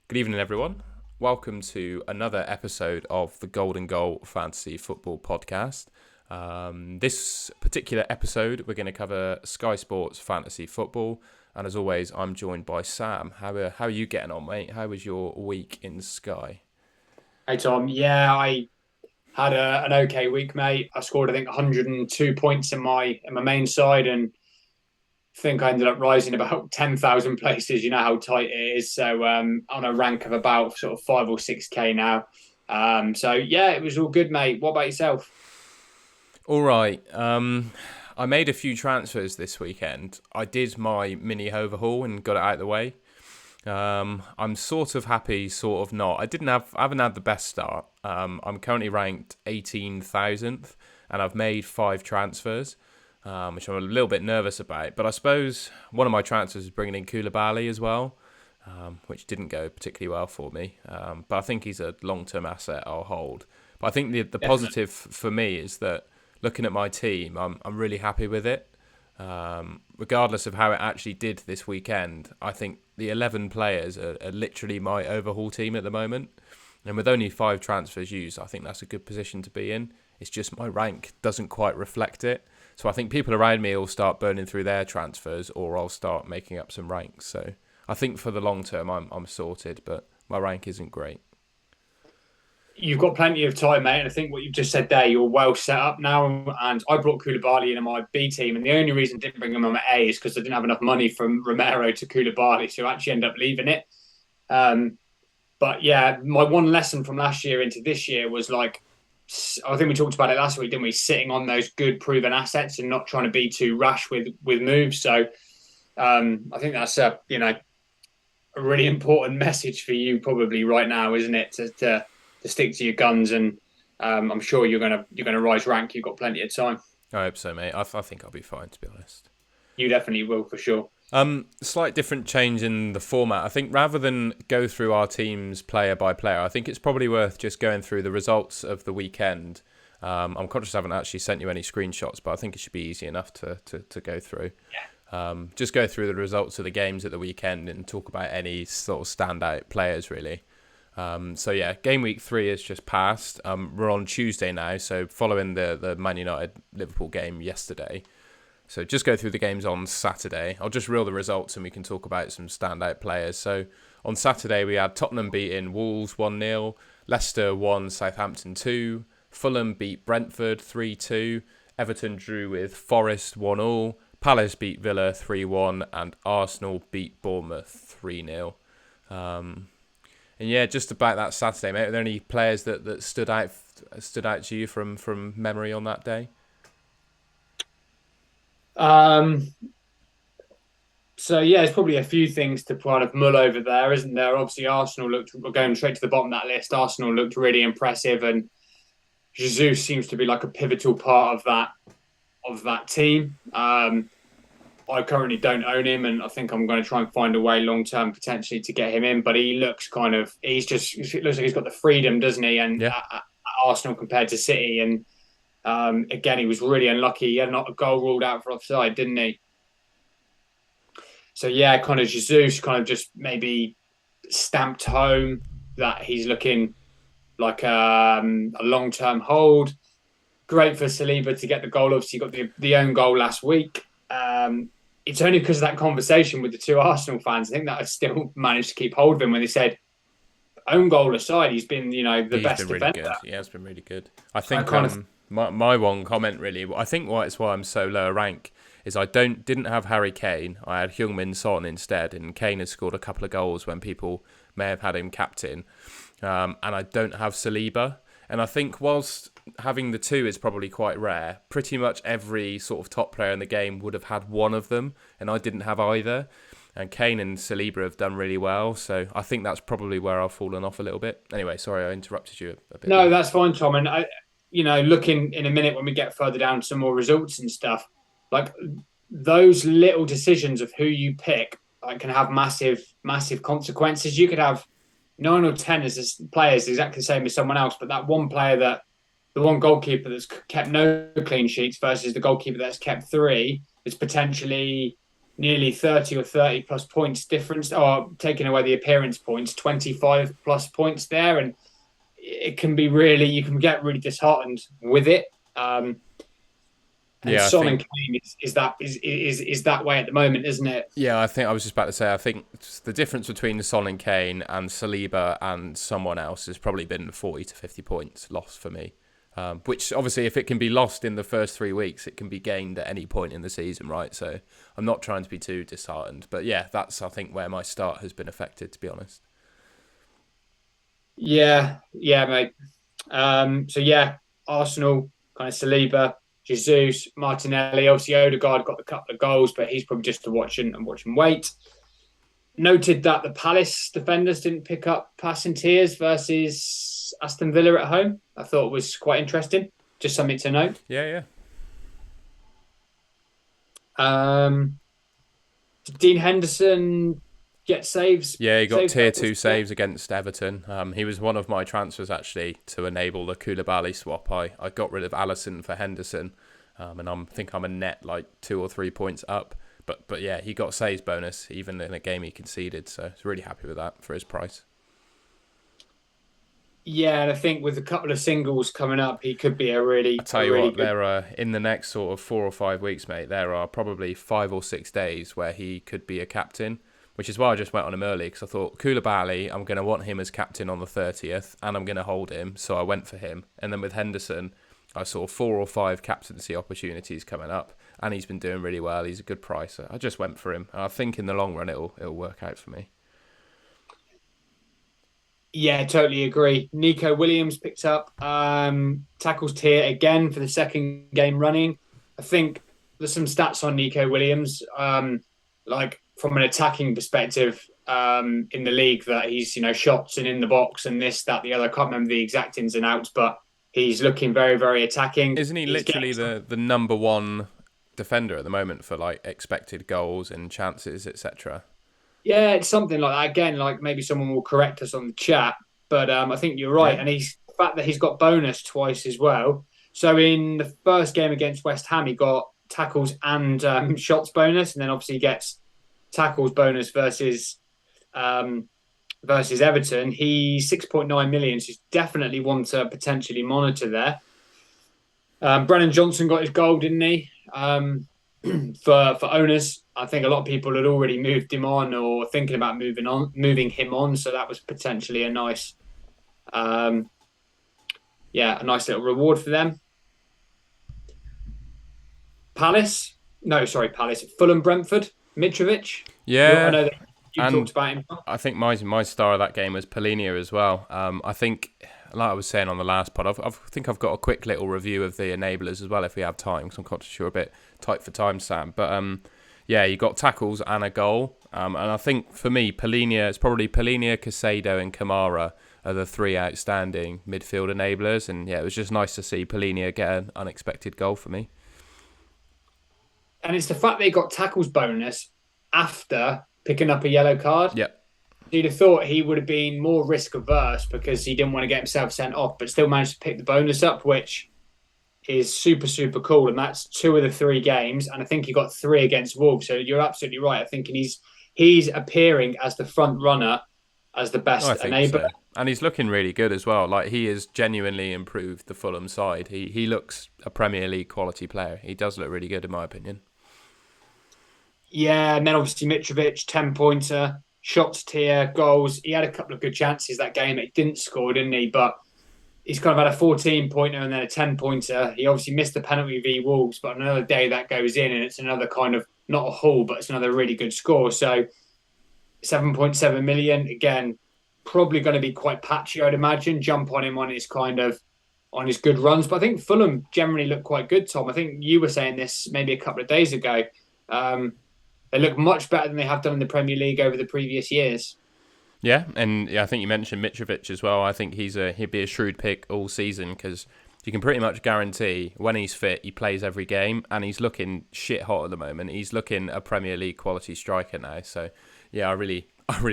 Good evening, everyone. Welcome to another episode of the Golden Goal Fantasy Football Podcast. This particular episode, we're going to cover Sky Sports Fantasy Football. And as always, I'm joined by Sam. How are you getting on, mate? How was your week in Sky? Hey Tom, yeah, I had an okay week, mate. I scored, I think, 102 points in my main side, and think I ended up rising about 10,000 places. You know how tight it is. So on a rank of about sort of 5 or 6K now. So yeah, it was all good, mate. What about yourself? All right. I made a few transfers this weekend. I did my mini overhaul and got it out of the way. I'm sort of happy, sort of not. I haven't had the best start. I'm currently ranked 18,000th, and I've made 5 transfers, which I'm a little bit nervous about. But I suppose one of my transfers is bringing in Koulibaly as well, which didn't go particularly well for me. But I think he's a long-term asset I'll hold. But I think the Definitely. positive for me is that looking at my team, I'm really happy with it. Regardless of how it actually did this weekend, I think the 11 players are literally my overhaul team at the moment. And with only 5 transfers used, I think that's a good position to be in. It's just my rank doesn't quite reflect it. So I think people around me will start burning through their transfers, or I'll start making up some ranks. So I think for the long term, I'm sorted, but my rank isn't great. You've got plenty of time, mate. And I think what you've just said there, you're well set up now. And I brought Koulibaly in my B team. And the only reason I didn't bring him on my A is because I didn't have enough money from Romero to Koulibaly. So I actually ended up leaving it. Um, But yeah, my one lesson from last year into this year was like, I think we talked about it last week, didn't we? Sitting on those good proven assets and not trying to be too rash with moves. So I think that's a really important message for you probably right now, isn't it? To stick to your guns, and I'm sure you're gonna rise rank. You've got plenty of time. I hope so, mate. I think I'll be fine, to be honest. You definitely will for sure. Slight different change in the format. I think rather than go through our teams player by player, I think it's probably worth just going through the results of the weekend. I'm conscious I haven't actually sent you any screenshots, but I think it should be easy enough to go through. Just go through the results of the games at the weekend and talk about any sort of standout players, really. So yeah, game week 3 has just passed. We're on Tuesday now, so following the Man United Liverpool game yesterday. So just go through the games on Saturday. I'll just reel the results and we can talk about some standout players. So on Saturday we had Tottenham beating Wolves 1-0, Leicester 1, Southampton 2, Fulham beat Brentford 3-2, Everton drew with Forest 1-1, Palace beat Villa 3-1, and Arsenal beat Bournemouth 3-0. And yeah, just about that Saturday, mate. Are there any players that stood out to you from memory on that day? Um, So yeah, there's probably a few things to kind of mull over there, isn't there? Obviously, Arsenal looked we're going straight to the bottom of that list. Arsenal looked really impressive, and Jesus seems to be like a pivotal part of that team. I currently don't own him, and I think I'm going to try and find a way long term potentially to get him in. But he looks he looks like he's got the freedom, doesn't he? And Yeah. at Arsenal compared to City, and again, he was really unlucky. He had not a goal ruled out for offside, didn't he? So yeah, kind of Jesus kind of just maybe stamped home that he's looking like a long term hold. Great for Saliba to get the goal. Obviously, he got the own goal last week. It's only because of that conversation with the two Arsenal fans, I think, that I still managed to keep hold of him when they said, own goal aside, he's been, the He's best been really defender. good. He has been really good. I I think kind of, my one comment really, I think why it's why I'm so low rank is I didn't have Harry Kane. I had Heung-min Son instead, and Kane has scored a couple of goals when people may have had him captain. And I don't have Saliba. And I think whilst having the two is probably quite rare, pretty much every sort of top player in the game would have had one of them, and I didn't have either. And Kane and Saliba have done really well, so I think that's probably where I've fallen off a little bit. Anyway, sorry I interrupted you a bit no, there. that's fine, Tom. And looking in a minute when we get further down some more results and stuff, like those little decisions of who you pick, like, can have massive, massive consequences. You could have 9 or 10 as players exactly the same as someone else, but that one player that the one goalkeeper that's kept no clean sheets versus the goalkeeper that's kept three is potentially. nearly 30 or 30 plus points difference, or taking away the appearance points, 25 plus points there. And it can be really, you can get really disheartened with it. And Yeah, I Son think and Kane is that way at the moment, isn't it? Yeah, I think I was just about to say, I think the difference between Son and Kane and Saliba and someone else has probably been 40 to 50 points lost for me. Which obviously, if it can be lost in the first 3 weeks, it can be gained at any point in the season, right? So I'm not trying to be too disheartened. But yeah, that's, I think, where my start has been affected, to be honest. Yeah, yeah, mate. So yeah, Arsenal, kind of Saliba, Jesus, Martinelli. Obviously, Odegaard got a couple of goals, but he's probably just to watch and wait. Noted that the Palace defenders didn't pick up Passantiers versus Aston Villa at home. I thought it was quite interesting. Just something to note. Yeah, yeah. Um, did Dean Henderson get saves? Yeah, he got Saves tier that 2 this year? saves against Everton. He was one of my transfers, actually, to enable the Koulibaly swap. I got rid of Allison for Henderson, and I think I'm a net like 2 or 3 points up. But yeah, he got saves bonus even in a game he conceded, so I was really happy with that for his price. Yeah, and I think with a couple of singles coming up, he could be I a tell you really what, good. there are in the next sort of 4 or 5 weeks, mate. There are probably 5 or 6 days where he could be a captain, which is why I just went on him early because I thought Koulibaly, I'm going to want him as captain on the 30th, and I'm going to hold him, so I went for him. And then with Henderson, I saw 4 or 5 captaincy opportunities coming up, and he's been doing really well. He's a good price. I just went for him. And I think in the long run, it'll work out for me. Yeah, totally agree. Nico Williams picked up tackles tier again for the second game running. I think there's some stats on Nico Williams, like from an attacking perspective in the league that he's shots and in the box and this that the other. I can't remember the exact ins and outs, but he's looking very very attacking. Isn't he He's getting literally the number one defender at the moment for like expected goals and chances, etc.? Yeah, it's something like that. Again, like maybe someone will correct us on the chat, but I think you're right. Yeah. And he's the fact that he's got bonus twice as well. So in the first game against West Ham, he got tackles and shots bonus, and then obviously he gets tackles bonus versus Everton. He's 6.9 million, so he's definitely one to potentially monitor there. Brennan Johnson got his goal, didn't he? For owners, I think a lot of people had already moved him on or thinking about moving him on. So that was potentially a nice, a nice little reward for them. Palace, Fulham, Brentford, Mitrovic. I Yeah, know that you and talked about him. I think my star of that game was Polinia as well. I think, like I was saying on the last pod, I think I've got a quick little review of the enablers as well if we have time, because I'm conscious you're a bit tight for time, Sam. But yeah, you got tackles and a goal. And I think for me, it's probably Polinia, Casado, and Kamara are the three outstanding midfield enablers. And yeah, it was just nice to see Polinia get an unexpected goal for me. And it's the fact they got tackles bonus after picking up a yellow card. Yep. You'd have thought he would have been more risk averse because he didn't want to get himself sent off, but still managed to pick the bonus up, which is super, super cool. And that's 2 of the 3 games. And I think he got 3 against Wolves. So you're absolutely right. I think he's appearing as the front runner, as the best I think enabler. so. And he's looking really good as well. Like, he has genuinely improved the Fulham side. He looks a Premier League quality player. He does look really good in my opinion. Yeah, and then obviously Mitrovic, 10-pointer, shots tier, goals. He had a couple of good chances that game. He didn't score, didn't he? But he's kind of had a 14-pointer and then a 10-pointer. He obviously missed the penalty v Wolves, but another day that goes in and it's another kind of, not a haul, but it's another really good score. So 7.7 million, again, probably going to be quite patchy, I'd imagine. Jump on him on his good runs. But I think Fulham generally look quite good, Tom. I think you were saying this maybe a couple of days ago. They look much better than they have done in the Premier League over the previous years. Yeah, and I think you mentioned Mitrovic as well. I think he'd be a shrewd pick all season because you can pretty much guarantee when he's fit, he plays every game, and he's looking shit hot at the moment. He's looking a Premier League quality striker now. So yeah, I really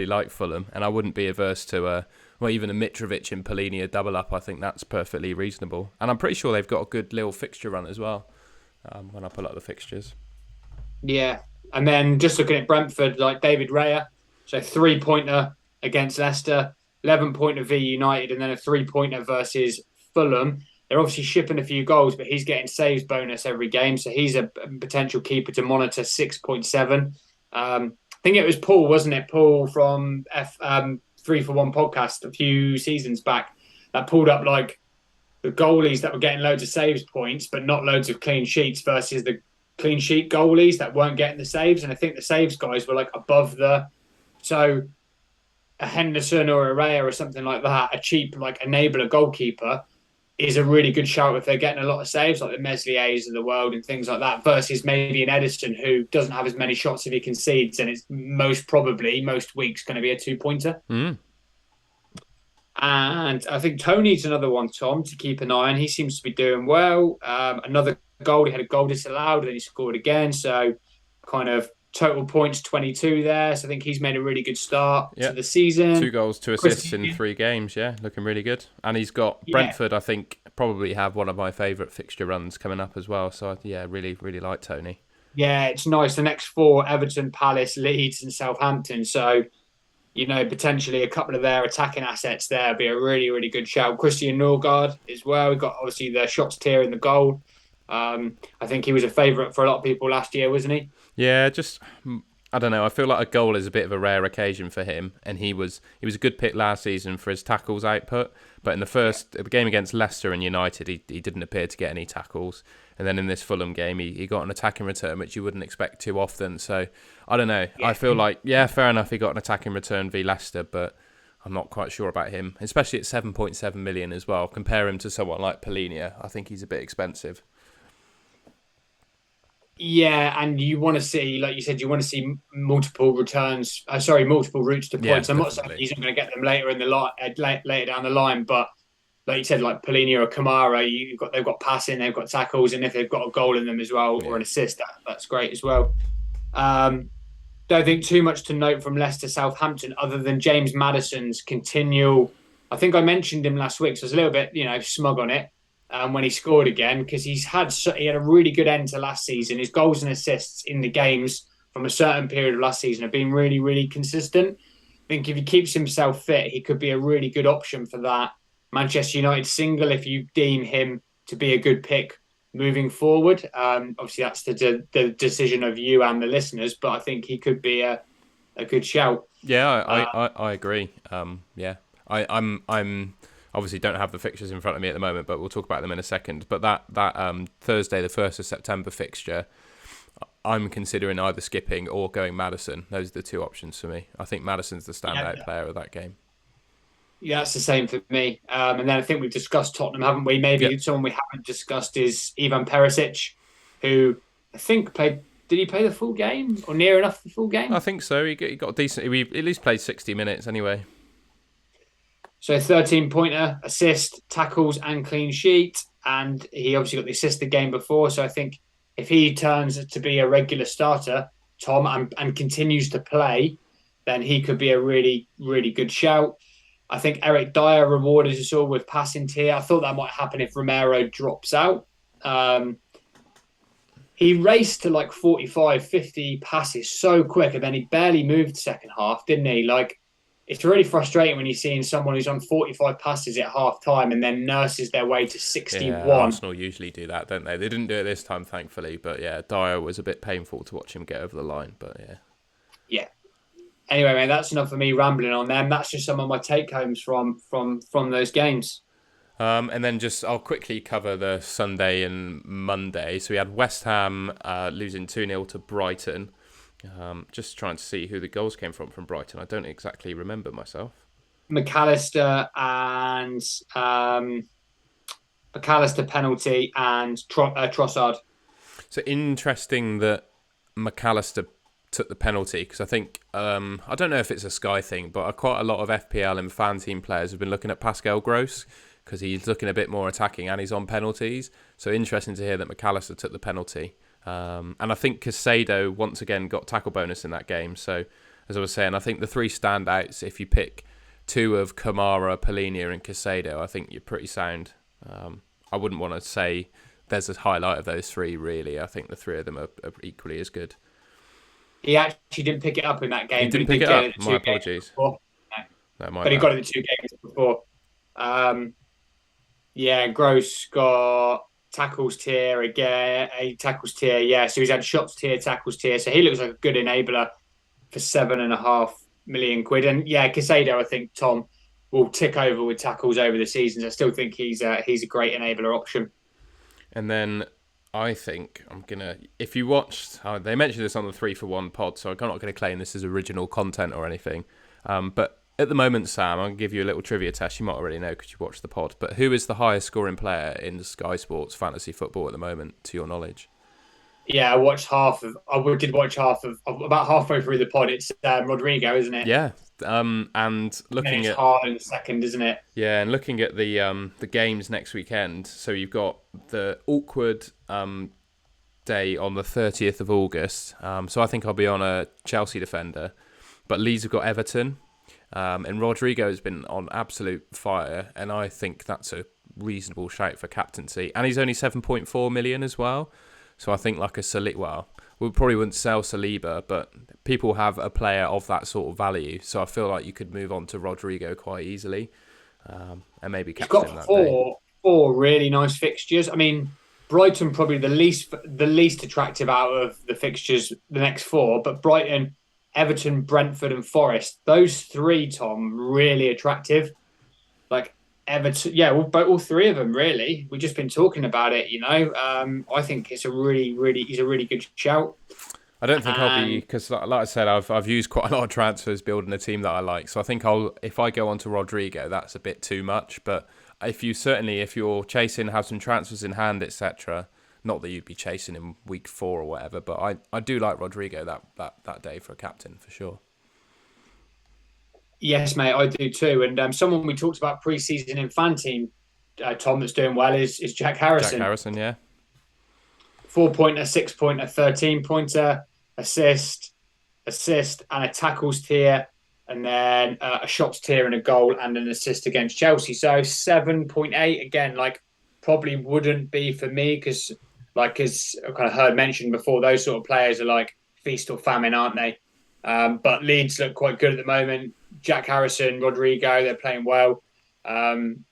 like Fulham, and I wouldn't be averse to even a Mitrovic and Polinia double up. I think that's perfectly reasonable, and I'm pretty sure they've got a good little fixture run as well. When I pull up the fixtures. Yeah, And then just looking at Brentford, like David Raya, so 3-pointer against Leicester, 11-pointer v United, and then a 3-pointer versus Fulham. They're obviously shipping a few goals, but he's getting saves bonus every game, so he's a potential keeper to monitor. 6.7. I think it was Paul, wasn't it? Paul from 3 for 1 podcast a few seasons back that pulled up like the goalies that were getting loads of saves points, but not loads of clean sheets versus the clean sheet goalies that weren't getting the saves. And I think the saves guys were like above the. So a Henderson or a Raya or something like that, a cheap like enabler goalkeeper is a really good shout if they're getting a lot of saves, like the Mesliers of the world and things like that, versus maybe an Edison who doesn't have as many shots if he concedes, and it's most probably most weeks going to be a 2-pointer. Mm. And I think Tony's another one, Tom, to keep an eye on. He seems to be doing well. Another goal, he had a goal disallowed, then he scored again. So kind of total points 22 there. So I think he's made a really good start to the season. 2 goals, 2 assists in 3 games. Yeah, looking really good. And he's got Brentford, I think, probably have one of my favourite fixture runs coming up as well. So yeah, really, really like Tony. Yeah, it's nice. The next 4, Everton, Palace, Leeds and Southampton. So potentially a couple of their attacking assets there be a really, really good shout. Christian Norgard as well. We've got obviously the shots tier in the goal. I think he was a favourite for a lot of people last year, wasn't he? Yeah, I don't know. I feel like a goal is a bit of a rare occasion for him, and he was a good pick last season for his tackles output. But in the game against Leicester and United, he didn't appear to get any tackles. And then in this Fulham game, he got an attacking return, which you wouldn't expect too often. So I don't know. Yeah. I feel like, yeah, fair enough, he got an attacking return v Leicester, but I'm not quite sure about him, especially at 7.7 million as well. Compare him to someone like Polinia. I think he's a bit expensive. Yeah, and you want to see, like you said, you want to see multiple returns. Multiple routes to points. Yeah, I'm not saying he's not going to get them later in the later down the line, but like you said, like Polinia or Kamara, they've got passing, they've got tackles, and if they've got a goal in them as well or an assist, that's great as well. Don't think too much to note from Leicester Southampton other than James Maddison's continual. I think I mentioned him last week, so I was a little bit smug on it. When he scored again, because he had a really good end to last season. His goals and assists in the games from a certain period of last season have been really, really consistent. I think if he keeps himself fit, he could be a really good option for that Manchester United single if you deem him to be a good pick moving forward. Obviously, that's the decision of you and the listeners, but I think he could be a good shout. Yeah, I agree. I'm obviously don't have the fixtures in front of me at the moment, but we'll talk about them in a second. But that Thursday, the 1st of September fixture, I'm considering either skipping or going Maddison. Those are the 2 options for me. I think Maddison's the standout player of that game. Yeah, that's the same for me. And then I think we've discussed Tottenham, haven't we? Maybe someone we haven't discussed is Ivan Perisic, who I think played. Did he play the full game or near enough the full game? I think so. He got a decent. He at least played 60 minutes anyway. So 13-pointer, assist, tackles, and clean sheet. And he obviously got the assist the game before. So I think if he turns to be a regular starter, Tom, and continues to play, then he could be a really, really good shout. I think Eric Dyer rewarded us all with passing tier. I thought that might happen if Romero drops out. He raced to like 45, 50 passes so quick, and then he barely moved second half, didn't he? Like, it's really frustrating when you're seeing someone who's on 45 passes at half time and then nurses their way to 61. Yeah, Arsenal usually do that, don't they? They didn't do it this time, thankfully. But yeah, Dyer was a bit painful to watch him get over the line. But yeah. Yeah. Anyway, man, that's enough for me rambling on them. That's just some of my take-homes from those games. And then I'll quickly cover the Sunday and Monday. So we had West Ham losing 2-0 to Brighton. Just trying to see who the goals came from Brighton. I don't exactly remember myself. McAllister and McAllister penalty and Trossard. So interesting that McAllister took the penalty, because I think I don't know if it's a Sky thing, but quite a lot of FPL and fan team players have been looking at Pascal Gross because he's looking a bit more attacking and he's on penalties. So interesting to hear that McAllister took the penalty. And I think Caicedo once again got tackle bonus in that game. So as I was saying, I think the 3 standouts, if you pick 2 of Kamara, Polinia and Caicedo, I think you're pretty sound. I wouldn't want to say there's a highlight of those 3 really. I think the 3 of them are equally as good. He actually didn't pick it up in that He game, but he didn't pick did it get it up. the My 2 games apologies. before. No, No, my but he bad. got it the 2 games before. Um, yeah, Gross got tackles tier again, a tackles tier. Yeah, so he's had shots tier, tackles tier. So he looks like a good enabler for 7.5 million quid. And yeah, Casado, I think Tom will tick over with tackles over the seasons. I still think he's a great enabler option. And then I think I'm gonna. If you watched, they mentioned this on the 3-for-1 pod, so I'm not going to claim this is original content or anything. But at the moment, Sam, I'll give you a little trivia test. You might already know because you watched the pod. But who is the highest scoring player in Sky Sports fantasy football at the moment, to your knowledge? Yeah, I watched half of. I did watch half of about halfway through the pod. It's Rodrigo, isn't it? Yeah. And And then looking it's at Haaland second, isn't it? the games next weekend, so you've got the awkward day on the 30th of August. So I think I'll be on a Chelsea defender, but Leeds have got Everton, and Rodrigo has been on absolute fire, and I think that's a reasonable shout for captaincy. And he's only 7.4 million as well, so I think like a Saliba. Well, we probably wouldn't sell Saliba, but people have a player of that sort of value, so I feel like you could move on to Rodrigo quite easily, and maybe He's captain him got that day. four really nice fixtures. I mean, Brighton probably the least attractive out of the fixtures, the next four, but Brighton, Everton, Brentford, and Forest. Those three, Tom, really attractive. Like Everton, yeah, all three of them really. We've just been talking about it, I think it's he's a really good shout. I don't think I'll be, And because like I said, I've used quite a lot of transfers building a team that I like. So I think if I go on to Rodrigo, that's a bit too much. But if you're chasing, have some transfers in hand, etc. Not that you'd be chasing in week 4 or whatever, but I do like Rodrigo that day for a captain for sure. yes, mate, I do too. And someone we talked about pre-season in fan team, Tom, that's doing well is Jack Jack Harrison. Harrison, yeah. 4 pointer, 6 pointer, 13 pointer, assist, and a tackles tier, and then a shots tier and a goal and an assist against Chelsea. So 7.8 again, like probably wouldn't be for me because, like as I kind of heard mentioned before, those sort of players are like feast or famine, aren't they? But Leeds look quite good at the moment. Jack Harrison, Rodrigo, they're playing well. Um,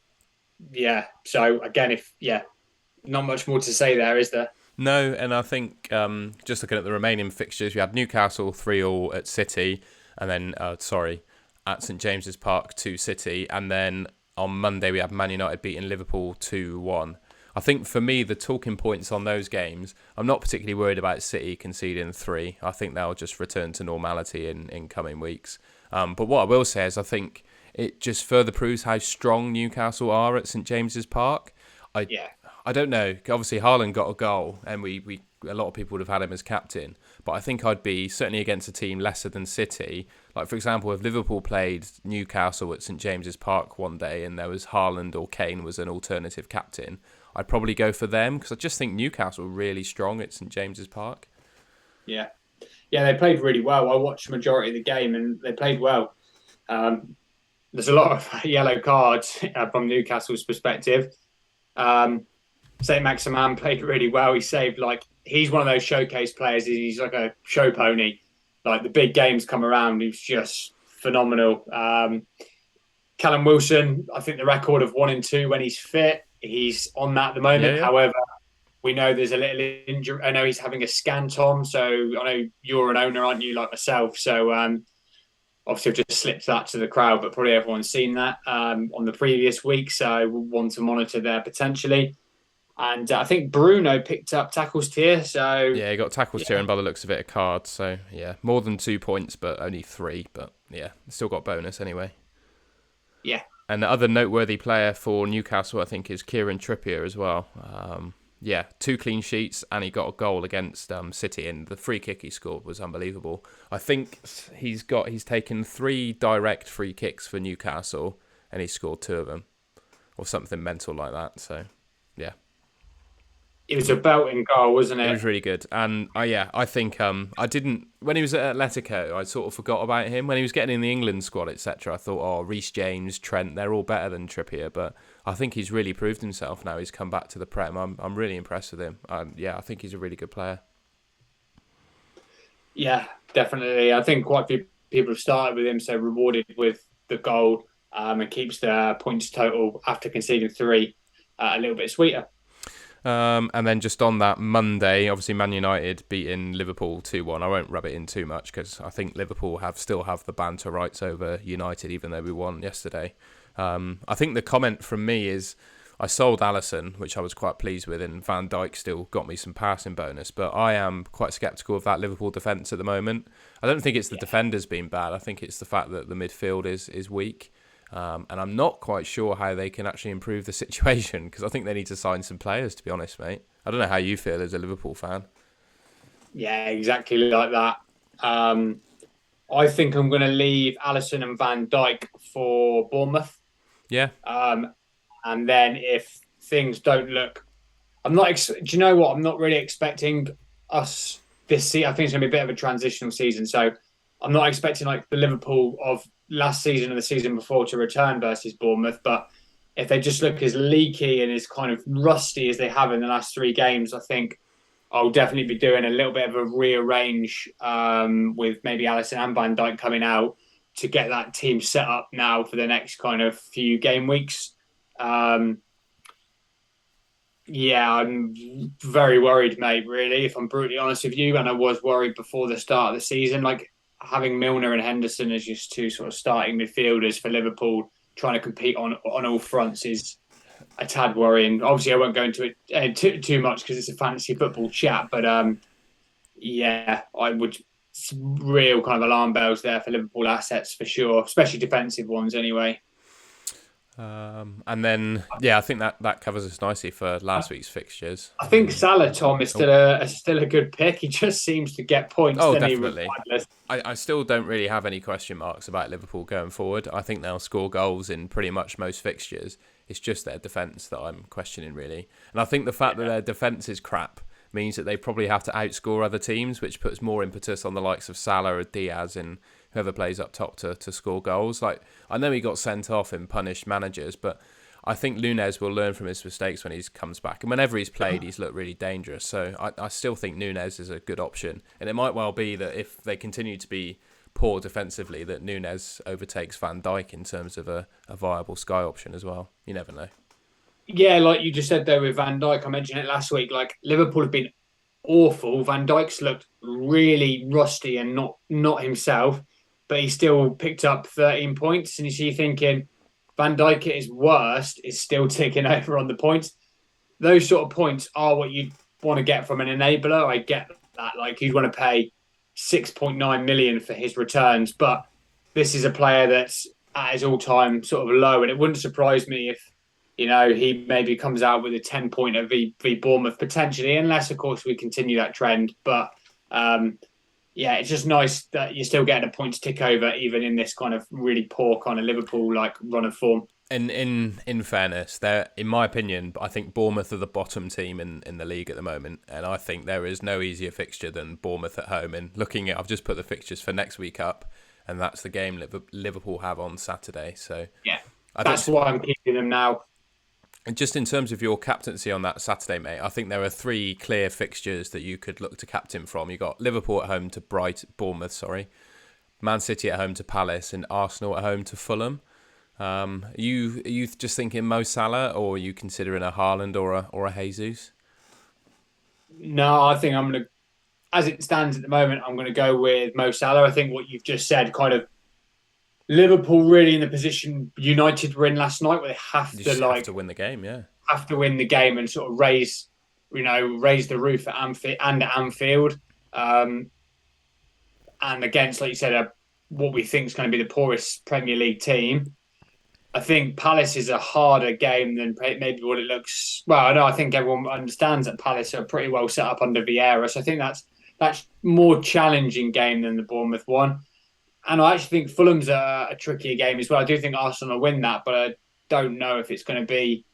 yeah. So again, not much more to say there, is there? No, and I think just looking at the remaining fixtures, we had Newcastle 3-3 at City, and then at St James's Park 2 City, and then on Monday we had Man United beating Liverpool 2-1. I think for me the talking points on those games, I'm not particularly worried about City conceding 3. I think they'll just return to normality in coming weeks. But what I will say is I think it just further proves how strong Newcastle are at St James's Park. Yeah. I don't know. Obviously, Haaland got a goal, and we a lot of people would have had him as captain. But I think I'd be certainly against a team lesser than City. Like for example, if Liverpool played Newcastle at St James's Park one day, and there was Haaland or Kane was an alternative captain, I'd probably go for them because I just think Newcastle are really strong at St James's Park. Yeah. Yeah, they played really well. I watched the majority of the game and they played well. There's a lot of yellow cards from Newcastle's perspective. Saint Maximin played really well. He's one of those showcase players. He's like a show pony. Like the big games come around, he's just phenomenal. Callum Wilson, I think the record of 1-2 when he's fit, he's on that at the Yeah, moment. yeah. However, we know there's a little injury. I know he's having a scan, Tom. So I know you're an owner, aren't you, like myself? So obviously, I've just slipped that to the crowd, but probably everyone's seen that on the previous week. So we'll want to monitor there potentially. And I think Bruno picked up tackles tier. So Yeah, he got tackles tier yeah, and by the looks of it, a card. So yeah, more than 2 points, but only 3. But yeah, still got bonus anyway. yeah, And the other noteworthy player for Newcastle, I think, is Kieran Trippier as well. Yeah, 2 clean sheets, and he got a goal against City, and the free kick he scored was unbelievable. I think he's taken 3 direct free kicks for Newcastle, and he scored 2 of them, or something mental like that. So, yeah. it was a belting goal, wasn't It it? was really good, and I think I didn't when he was at Atletico, I sort of forgot about him when he was getting in the England squad, etc. I thought, oh, Reece James, Trent, they're all better than Trippier, but I think he's really proved himself now. He's come back to the Prem. I'm really impressed with him. Yeah, I think he's a really good player. Yeah, definitely. I think quite a few people have started with him, so rewarded with the goal, and keeps the points total after conceding three a little bit sweeter. And then just on that Monday, obviously Man United beating Liverpool 2-1. I won't rub it in too much because I think Liverpool still have the banter rights over United, even though we won yesterday. I think the comment from me is I sold Alisson, which I was quite pleased with, and Van Dijk still got me some passing bonus. But I am quite sceptical of that Liverpool defence at the moment. I don't think it's the Yeah. defenders being bad. I think it's the fact that the midfield is weak. And I'm not quite sure how they can actually improve the situation because I think they need to sign some players, to be honest, mate. I don't know how you feel as a Liverpool fan. Yeah, exactly like that. Um, I think I'm going to leave Allison and Van Dijk for Bournemouth. Yeah, Um, and then if things don't look, do you know what? I'm not really expecting us this season. I think it's going to be a bit of a transitional season. So I'm not expecting like the Liverpool of last season and the season before to return versus Bournemouth. But if they just look as leaky and as kind of rusty as they have in the last three games, I think I'll definitely be doing a little bit of a rearrange with maybe Allison and Van Dijk coming out to get that team set up now for the next kind of few game weeks. Um, yeah, I'm very worried, mate, really, if I'm brutally honest with you. And I was worried before the start of the season. Like having Milner and Henderson as just two sort of starting midfielders for Liverpool trying to compete on all fronts is a tad worrying. Obviously, I won't go into it too much because it's a fantasy football chat, but yeah, I would real kind of alarm bells there for Liverpool assets for sure, especially defensive ones anyway. and then yeah, I think that covers us nicely for last week's fixtures. I think Salah, Tom, is Oh, still a good pick. He just seems to get points, oh, then he definitely. regardless. I still don't really have any question marks about Liverpool going forward. I think they'll score goals in pretty much most fixtures. It's just their defence that I'm questioning, really. And I think the fact that Yeah. their defence is crap means that they probably have to outscore other teams, which puts more impetus on the likes of Salah or Diaz and whoever plays up top to score goals. Like, I know he got sent off and punished managers, but I think Nunez will learn from his mistakes when he comes back. And whenever he's played, he's looked really dangerous. So I still think Nunez is a good option. And it might well be that if they continue to be poor defensively, that Nunez overtakes Van Dijk in terms of a viable Sky option as well. You never know. Yeah, like you just said there with Van Dijk, I mentioned it last week. Like Liverpool have been awful. Van Dijk's looked really rusty and not himself, but he still picked up 13 points. And you see, thinking Van Dijk at his worst is still taking over on the points. Those sort of points are what you want to get from an enabler. I get that. Like you'd want to pay 6.9 million for his returns, but this is a player that's at his all-time sort of low, and it wouldn't surprise me if he maybe comes out with a 10-pointer v Bournemouth potentially, unless of course we continue that trend. But yeah, it's just nice that you're still getting a points tick over even in this kind of really poor kind of Liverpool like run of form. In fairness, they're, in my opinion, I think Bournemouth are the bottom team in the league at the moment, and I think there is no easier fixture than Bournemouth at home. And looking at, I've just put the fixtures for next week up, and that's the game Liverpool have on Saturday. So Yeah, I think that's why I'm keeping them now. just in terms of your captaincy on that Saturday, mate, I think there are three clear fixtures that you could look to captain from. You got Liverpool at home to Bournemouth, Man City at home to Palace, and Arsenal at home to Fulham. Are you just thinking Mo Salah, or are you considering a Haaland or a Jesus? No, I think I'm going to, as it stands at the moment, I'm going to go with Mo Salah. I think what you've just said, kind of Liverpool really in the position United were in last night, where they You just have to like win the game, yeah. have to win the game and sort of raise the roof at Anfield and at Anfield, um, and against, like you said, what we think is going to be the poorest Premier League team. I think Palace is a harder game than maybe what it looks. Well, I know I think everyone understands that Palace are pretty well set up under Vieira, so I think that's more challenging game than the Bournemouth one. And I actually think Fulham's a trickier game as well. I do think Arsenal will win that, but I don't know if it's going to be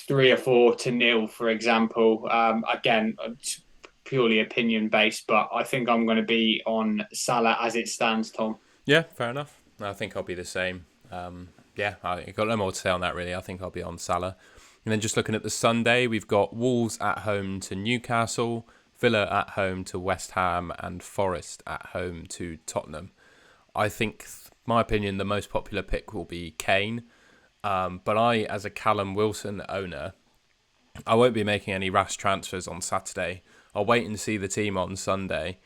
3 or 4 to nil, for example. Again, it's purely opinion based, but I think I'm going to be on Salah as it stands, Tom. Yeah, fair enough. I think I'll be the same. Yeah, I got no more to say on that really. I think I'll be on Salah. And then just looking at the Sunday, we've got Wolves at home to Newcastle, Villa at home to West Ham, and Forest at home to Tottenham. I think, my opinion, the most popular pick will be Kane. But I, as a Callum Wilson owner, I won't be making any rash transfers on Saturday. I'll wait and see the team on Sunday.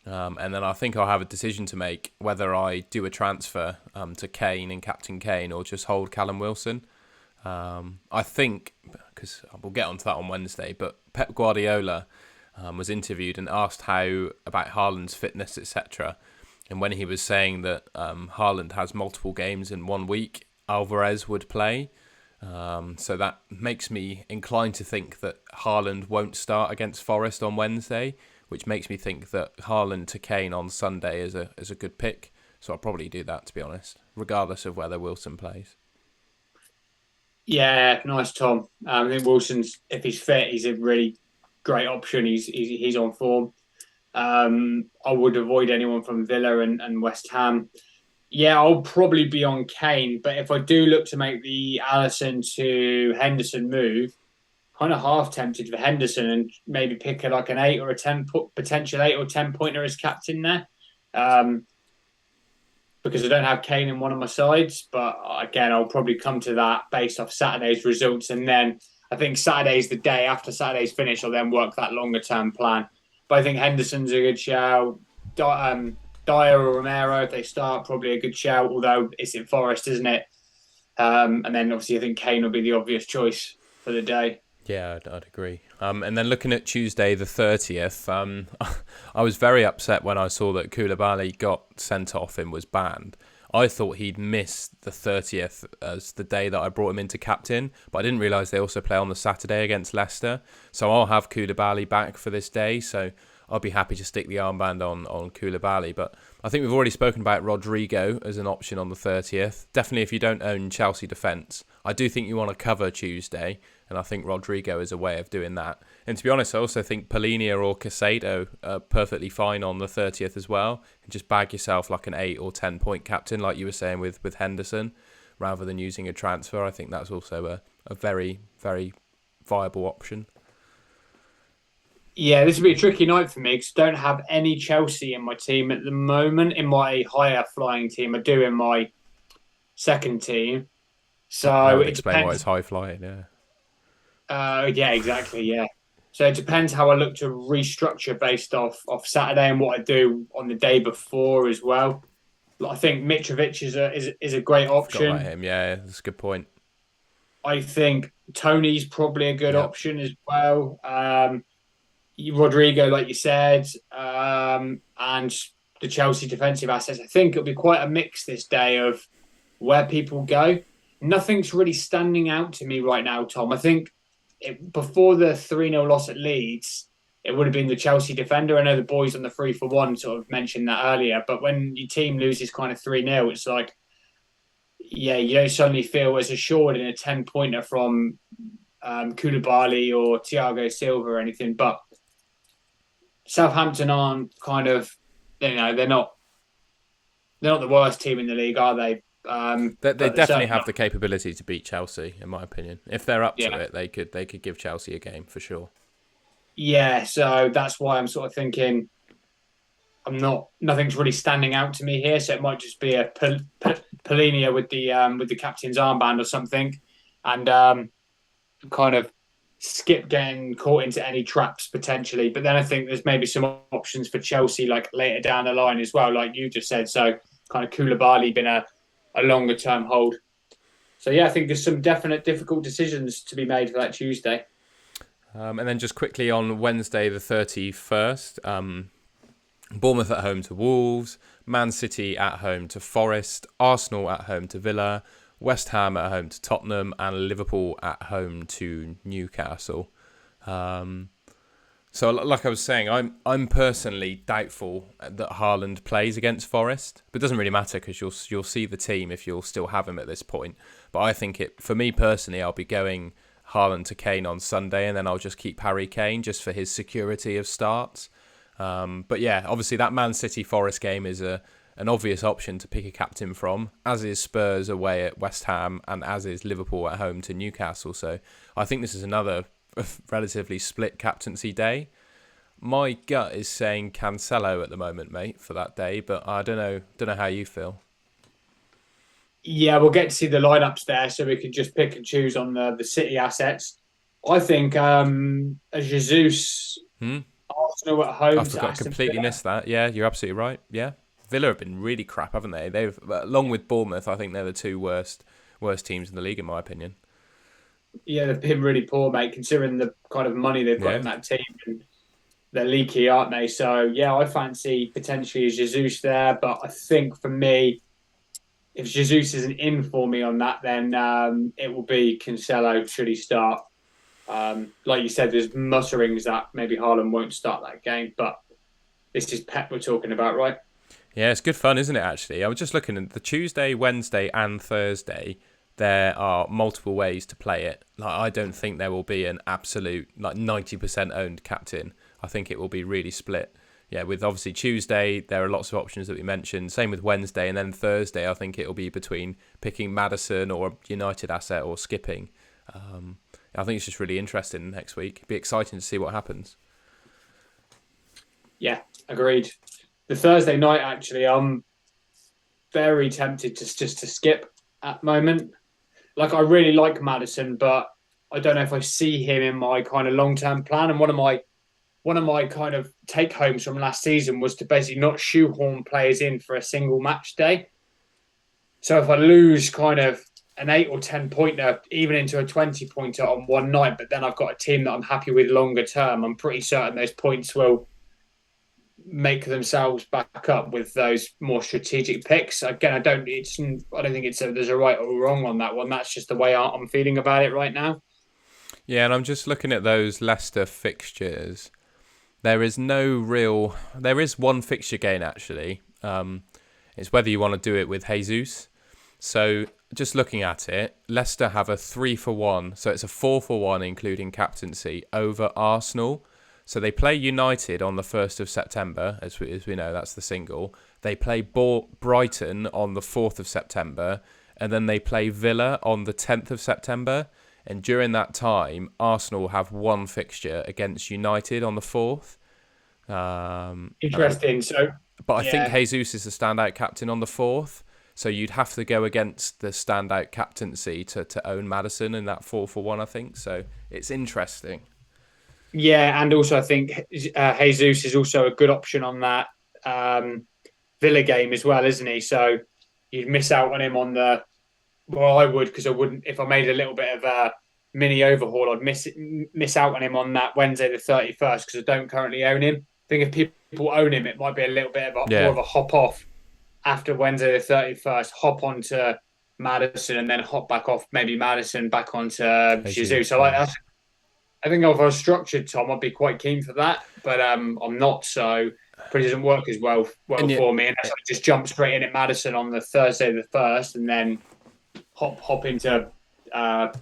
And then I think I'll have a decision to make whether I do a transfer to Kane and Captain Kane or just hold Callum Wilson. I think, because we'll get onto that on Wednesday, but Pep Guardiola was interviewed and asked how about Haaland's fitness, etc. And when he was saying that Haaland has multiple games in 1 week, Alvarez would play. So that makes me inclined to think that Haaland won't start against Forest on Wednesday, which makes me think that Haaland to Kane on Sunday is a good pick. So I'll probably do that, to be honest, regardless of whether Wilson plays. Yeah, nice, Tom. I think Wilson's, if he's fit, he's a really great option. He's on form. I would avoid anyone from Villa and West Ham. Yeah, I'll probably be on Kane, but if I do look to make the Alisson to Henderson move, kind of half tempted for Henderson and maybe pick like an 8 or a 10 potential 8 or 10 pointer as captain there. Because I don't have Kane in one of my sides, but again, I'll probably come to that based off Saturday's results, and then I think Saturday's the day after Saturday's finish. I'll then work that longer term plan. But I think Henderson's a good shout. Dyer or Romero, if they start, probably a good shout, although it's in Forest, isn't it? And then obviously I think Kane will be the obvious choice for the day. Yeah, I'd agree. And then looking at Tuesday the 30th, I was very upset when I saw that Koulibaly got sent off and was banned. I thought he'd missed the 30th as the day that I brought him into captain, but I didn't realise they also play on the Saturday against Leicester. So I'll have Koulibaly back for this day, so I'll be happy to stick the armband on Koulibaly. But I think we've already spoken about Rodrigo as an option on the 30th. Definitely if you don't own Chelsea defence. I do think you want to cover Tuesday, and I think Rodrigo is a way of doing that. And to be honest, I also think Polinia or Casado are perfectly fine on the 30th as well. And just bag yourself like an 8 or 10 point captain, like you were saying with Henderson, rather than using a transfer. I think that's also a very, very viable option. Yeah, this will be a tricky night for me because I don't have any Chelsea in my team at the moment. In my higher flying team, I do in my second team. So that would it explain depends. why it's high flying, yeah. Yeah, exactly. Yeah. So it depends how I look to restructure based off Saturday and what I do on the day before as well. I think Mitrovic is a great Forgot about option. him, yeah, that's a good point. I think Tony's probably a good Yep. option as well. Rodrigo, like you said, and the Chelsea defensive assets. I think it'll be quite a mix this day of where people go. Nothing's really standing out to me right now, Tom. I think before the 3-0 loss at Leeds, it would have been the Chelsea defender. I know the boys on the 3-for-1 sort of mentioned that earlier, but when your team loses kind of 3-0, it's like, yeah, you don't suddenly feel as assured in a 10-pointer from Koulibaly or Thiago Silva or anything. But Southampton aren't kind of, they're not the worst team in the league, are they? They definitely have the capability to beat Chelsea, in my opinion. If they're up to Yeah. it, they could give Chelsea a game for sure. Yeah, so that's why I'm sort of thinking nothing's really standing out to me here. So it might just be a Polinia with the captain's armband or something, and kind of skip getting caught into any traps potentially. But then I think there's maybe some options for Chelsea like later down the line as well, like you just said. So kind of Koulibaly been a longer term hold. So yeah, I think there's some definite difficult decisions to be made for that Tuesday. And then just quickly on Wednesday the 31st, Bournemouth at home to Wolves, Man City at home to Forest, Arsenal at home to Villa, West Ham at home to Tottenham, and Liverpool at home to Newcastle. So like I was saying, I'm personally doubtful that Haaland plays against Forest, but it doesn't really matter because you'll see the team if you'll still have him at this point. But I think for me personally, I'll be going Haaland to Kane on Sunday, and then I'll just keep Harry Kane just for his security of starts. But yeah, obviously that Man City Forest game is an obvious option to pick a captain from, as is Spurs away at West Ham, and as is Liverpool at home to Newcastle. So I think this is another relatively split captaincy day. My gut is saying Cancelo at the moment, mate, for that day, but I don't know how you feel. Yeah, we'll get to see the lineups there, so we can just pick and choose on the City assets. I think a Jesus Hmm? Arsenal at I home to forgot, Aston completely Villa. missed that. Yeah, you're absolutely right. Yeah, Villa have been really crap, haven't they? They've, along with Bournemouth, I think they're the two worst teams in the league, in my opinion. Yeah, they've been really poor, mate, considering the kind of money they've got Yeah. in that team. And they're leaky, aren't they? So yeah, I fancy potentially Jesus there, but I think for me, if Jesus isn't in for me on that, then it will be Cancelo should he start. Like you said, there's mutterings that maybe Haaland won't start that game, but this is Pep we're talking about, right? Yeah, it's good fun, isn't it, actually? I was just looking at the Tuesday, Wednesday, and Thursday. There are multiple ways to play it. Like, I don't think there will be an absolute, like, 90% owned captain. I think it will be really split. Yeah, with obviously Tuesday, there are lots of options that we mentioned. Same with Wednesday. And then Thursday, I think it will be between picking Madison or a United asset or skipping. Um, I think it's just really interesting next week. It'll be exciting to see what happens. Yeah, agreed. The Thursday night, actually, I'm very tempted to just to skip at the moment. Like I really like Madison, but I don't know if I see him in my kind of long term plan. And one of my kind of take homes from last season was to basically not shoehorn players in for a single match day. So if I lose kind of an 8 or 10 pointer, even into a 20 pointer on one night, but then I've got a team that I'm happy with longer term, I'm pretty certain those points will make themselves back up with those more strategic picks. Again, I don't think there's a right or wrong on that one. That's just the way I'm feeling about it right now. Yeah, and I'm just looking at those Leicester fixtures. There is no real. There is one fixture gain actually. It's whether you want to do it with Jesus. So just looking at it, Leicester have a 3-for-1, so it's a 4-for-1 including captaincy over Arsenal. So they play United on the 1st of September, as we know, that's the single. They play Brighton on the 4th of September, and then they play Villa on the 10th of September. And during that time, Arsenal have one fixture against United on the 4th. Interesting. So, But I think yeah, Jesus is the standout captain on the 4th. So you'd have to go against the standout captaincy to own Madison in that 4-for-1, I think. So it's interesting. yeah, and also I think Jesus is also a good option on that um, Villa game as well, isn't he? So you'd miss out on him on the. Well, I would because I wouldn't if I made a little bit of a mini overhaul. I'd miss out on him on that Wednesday the 31st because I don't currently own him. I think if people own him, it might be a little bit of more Yeah. of a hop off after Wednesday the 31st. Hop onto Madison and then hop back off maybe Madison back onto Jesus. Jesus, So like yeah. that's I think if I was structured, Tom, I'd be quite keen for that, but I'm not. So probably doesn't work as well And you, for me. And I just jump straight in at Madison on the Thursday the first, and then hop into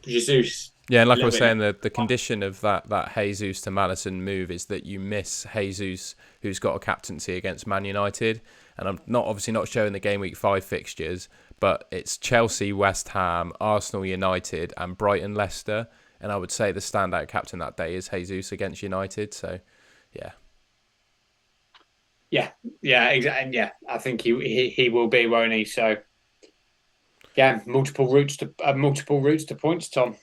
Jesus yeah, and a like I little was bit. saying, the condition of that Jesus to Madison move is that you miss Jesus, who's got a captaincy against Man United. And I'm obviously not showing the Game Week 5 fixtures, but it's Chelsea, West Ham, Arsenal, United, and Brighton, Leicester. And I would say the standout captain that day is Jesus against United. So, yeah. Yeah, yeah, exactly. And yeah, I think he will be, won't he? So yeah, multiple routes to points, Tom.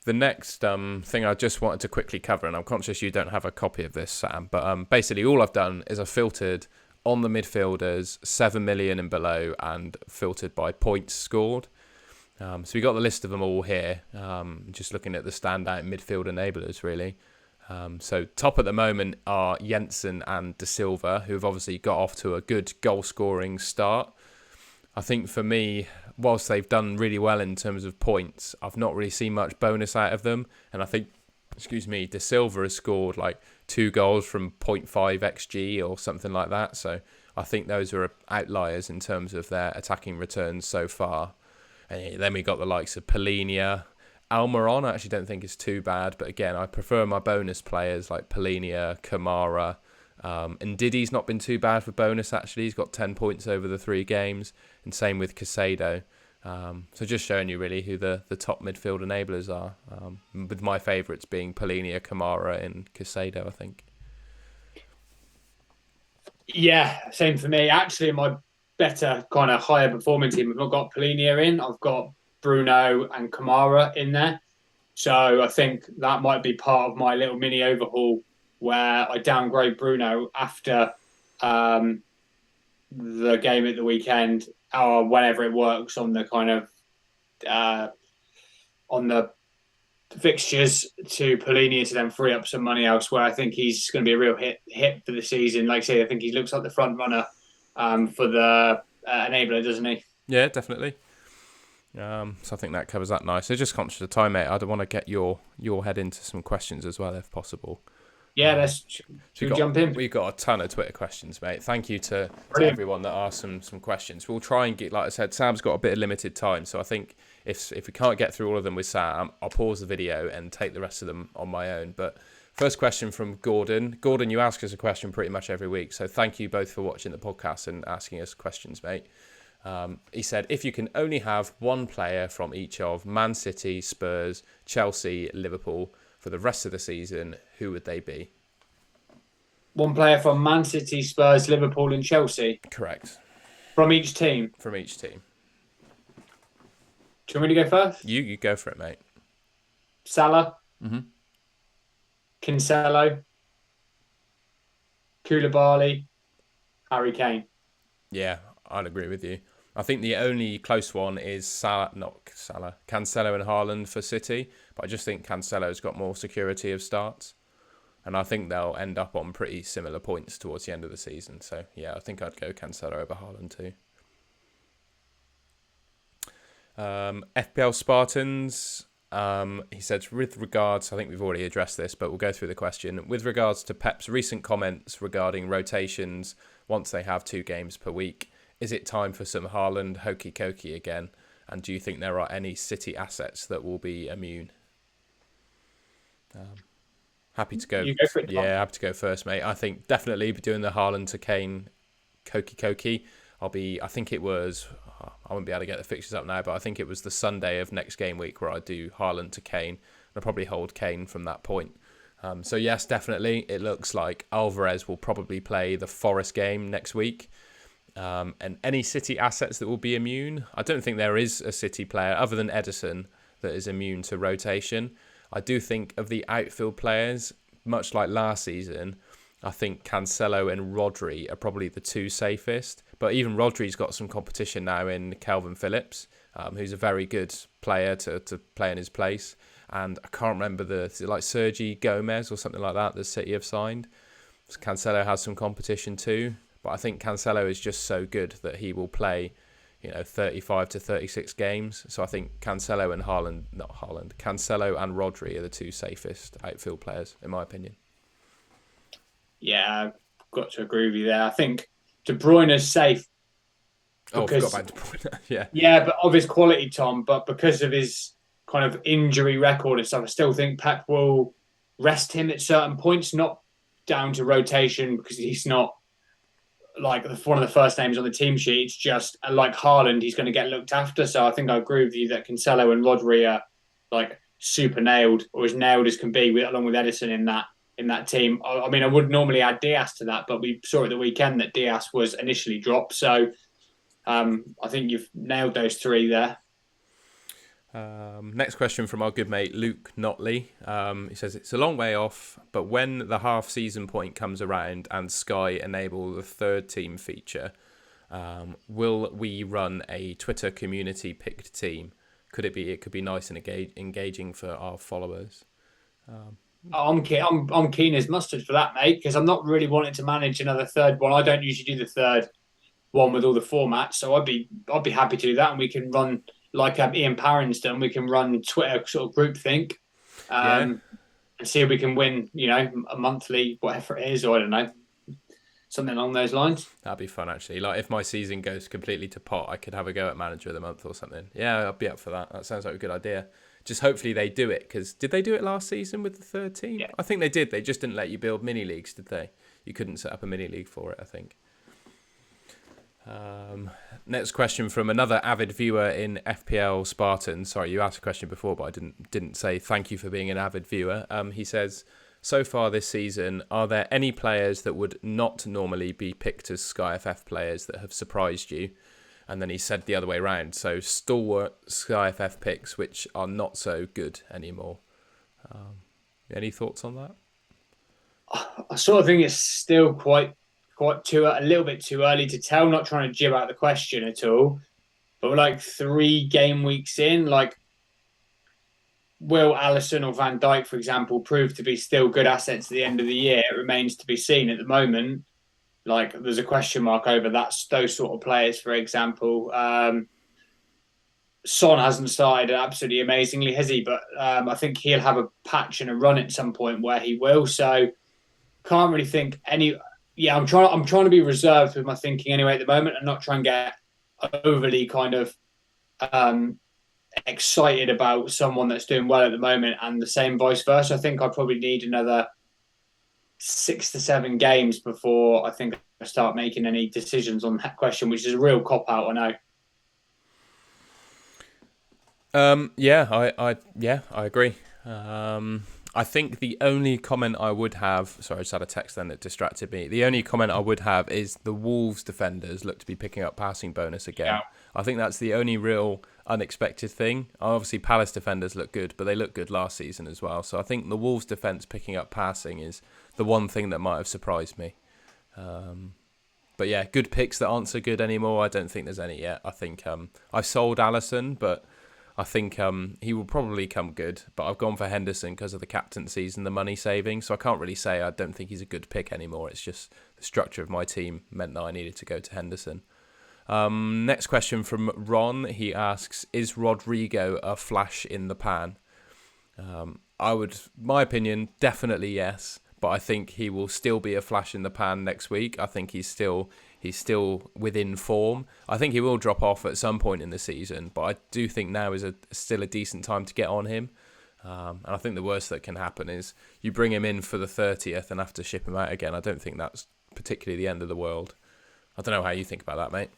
The next thing I just wanted to quickly cover, and I'm conscious you don't have a copy of this, Sam, but basically all I've done is I filtered on the midfielders 7 million and below and filtered by points scored. So we got the list of them all here, just looking at the standout midfield enablers, really. So top at the moment are Jensen and De Silva, who have obviously got off to a good goal-scoring start. I think for me, whilst they've done really well in terms of points, I've not really seen much bonus out of them. And I think, De Silva has scored like 2 goals from point 0.5 XG or something like that. So I think those are outliers in terms of their attacking returns so far. And then we got the likes of Polinia. Almiron, I actually don't think is too bad. But again, I prefer my bonus players like Polinia, Kamara. And Diddy's not been too bad for bonus, actually. He's got 10 points over the 3 games. And same with Casado. So just showing you really who the top midfield enablers are. With my favourites being Polinia, Kamara and Casado, I think. Yeah, same for me. Actually, in my better kind of higher performing team, I've not got Polinia in. I've got Bruno and Kamara in there. So I think that might be part of my little mini overhaul where I downgrade Bruno after um, the game at the weekend or whenever it works on the kind of uh, on the fixtures to Polini to then free up some money elsewhere. I think he's going to be a real hit for the season. Like I say, I think he looks like the front runner for the enabler, doesn't he? Yeah, definitely. So I think that covers that nice. So just conscious of time, mate. I don't want to get your head into some questions as well, if possible. Yeah, should we jump in? We've got a ton of Twitter questions, mate. Thank you to everyone that asked some questions. We'll try and get, like I said, Sam's got a bit of limited time, so I think if we can't get through all of them with Sam, I'll pause the video and take the rest of them on my own. But first question from Gordon. Gordon, you ask us a question pretty much every week, so thank you both for watching the podcast and asking us questions, mate. He said, if you can only have one player from each of Man City, Spurs, Chelsea, Liverpool for the rest of the season, who would they be? One player from Man City, Spurs, Liverpool, and Chelsea. Correct. From each team. From each team. Do you want me to go first? You go for it, mate. Salah. Mm-hmm. Cancelo. Koulibaly. Harry Kane. Yeah, I'd agree with you. I think the only close one is Cancelo and Haaland for City, but I just think Cancelo's got more security of starts, and I think they'll end up on pretty similar points towards the end of the season. So yeah, I think I'd go Cancelo over Haaland too. FPL Spartans, he says, with regards, I think we've already addressed this, but we'll go through the question. With regards to Pep's recent comments regarding rotations once they have 2 games per week, is it time for some Haaland hokey-cokey again? And do you think there are any City assets that will be immune? Happy to go. You go for it, Tom. Yeah, happy to go first, mate. I think definitely doing the Haaland to Kane hokey-cokey. I think it was, I won't be able to get the fixtures up now, but I think it was the Sunday of next game week where I do Haaland to Kane. And I'll probably hold Kane from that point. So yes, definitely. It looks like Alvarez will probably play the Forest game next week. And any City assets that will be immune, I don't think there is a City player other than Edison that is immune to rotation. I do think of the outfield players, much like last season, I think Cancelo and Rodri are probably the 2 safest. But even Rodri's got some competition now in Calvin Phillips, who's a very good player to play in his place. And I can't remember like Sergi Gomez or something like that City have signed. Cancelo has some competition too. But I think Cancelo is just so good that he will play, 35 to 36 games. So I think Cancelo and Cancelo and Rodri are the 2 safest outfield players, in my opinion. Yeah, I've got to agree with you there. I think De Bruyne is safe. I forgot about De Bruyne. Yeah. Yeah, but of his quality, Tom, but because of his kind of injury record and stuff, I still think Pep will rest him at certain points, not down to rotation because he's not like one of the first names on the team sheet. It's just like Haaland, he's going to get looked after. So I think I agree with you that Cancelo and Rodri are like super nailed, or as nailed as can be, along with Edison in that team. I mean, I would normally add Diaz to that, but we saw at the weekend that Diaz was initially dropped. So I think you've nailed those 3 there. Next question from our good mate Luke Notley. He says, it's a long way off, but when the half-season point comes around and Sky enable the 3rd team feature, will we run a Twitter community picked team? It could be nice and engaging for our followers. I'm keen as mustard for that, mate, because I'm not really wanting to manage another 3rd one. I don't usually do the 3rd one with all the formats, so I'd be happy to do that, and we can run like Ian Parron's done. We can run Twitter sort of groupthink, and see if we can win. A monthly whatever it is, or I don't know, something along those lines. That'd be fun, actually. Like if my season goes completely to pot, I could have a go at Manager of the Month or something. Yeah, I'd be up for that. That sounds like a good idea. Just hopefully they do it, because did they do it last season with the 3rd team? Yeah. I think they did. They just didn't let you build mini leagues, did they? You couldn't set up a mini league for it, I think. Next question from another avid viewer in FPL Spartan. Sorry, you asked a question before, but I didn't say thank you for being an avid viewer. He says, so far this season, are there any players that would not normally be picked as Sky FF players that have surprised you? And then he said the other way around. So stalwart Sky FF picks which are not so good anymore. Any thoughts on that? I sort of think it's still quite too a little bit too early to tell. Not trying to jib out the question at all, but we're like 3 game weeks in. Like, will Allison or Van Dijk, for example, prove to be still good assets at the end of the year? It remains to be seen. At the moment, like, there's a question mark over those sort of players. For example, Son hasn't started absolutely amazingly, has he? But I think he'll have a patch and a run at some point where he will. So can't really think any. Yeah, I'm trying to be reserved with my thinking anyway at the moment, and not try and get overly kind of excited about someone that's doing well at the moment, and the same vice versa. I think I probably need another 6 to 7 games before I think I start making any decisions on that question, which is a real cop out. I know. I agree. I think the only comment I would have, sorry, I just had a text then that distracted me. The only comment I would have is the Wolves defenders look to be picking up passing bonus again. Yeah. I think that's the only real unexpected thing. Obviously, Palace defenders look good, but they looked good last season as well. So I think the Wolves defence picking up passing is the one thing that might have surprised me. But yeah, good picks that aren't so good anymore. I don't think there's any yet. I think I've sold Allison, but I think he will probably come good. But I've gone for Henderson because of the captaincies and the money saving. So I can't really say I don't think he's a good pick anymore. It's just the structure of my team meant that I needed to go to Henderson. Next question from Ron. He asks, is Rodrigo a flash in the pan? My opinion, definitely yes. But I think he will still be a flash in the pan next week. I think he's still within form. I think he will drop off at some point in the season, but I do think now is still a decent time to get on him. And I think the worst that can happen is you bring him in for the 30th and have to ship him out again. I don't think that's particularly the end of the world. I don't know how you think about that, mate.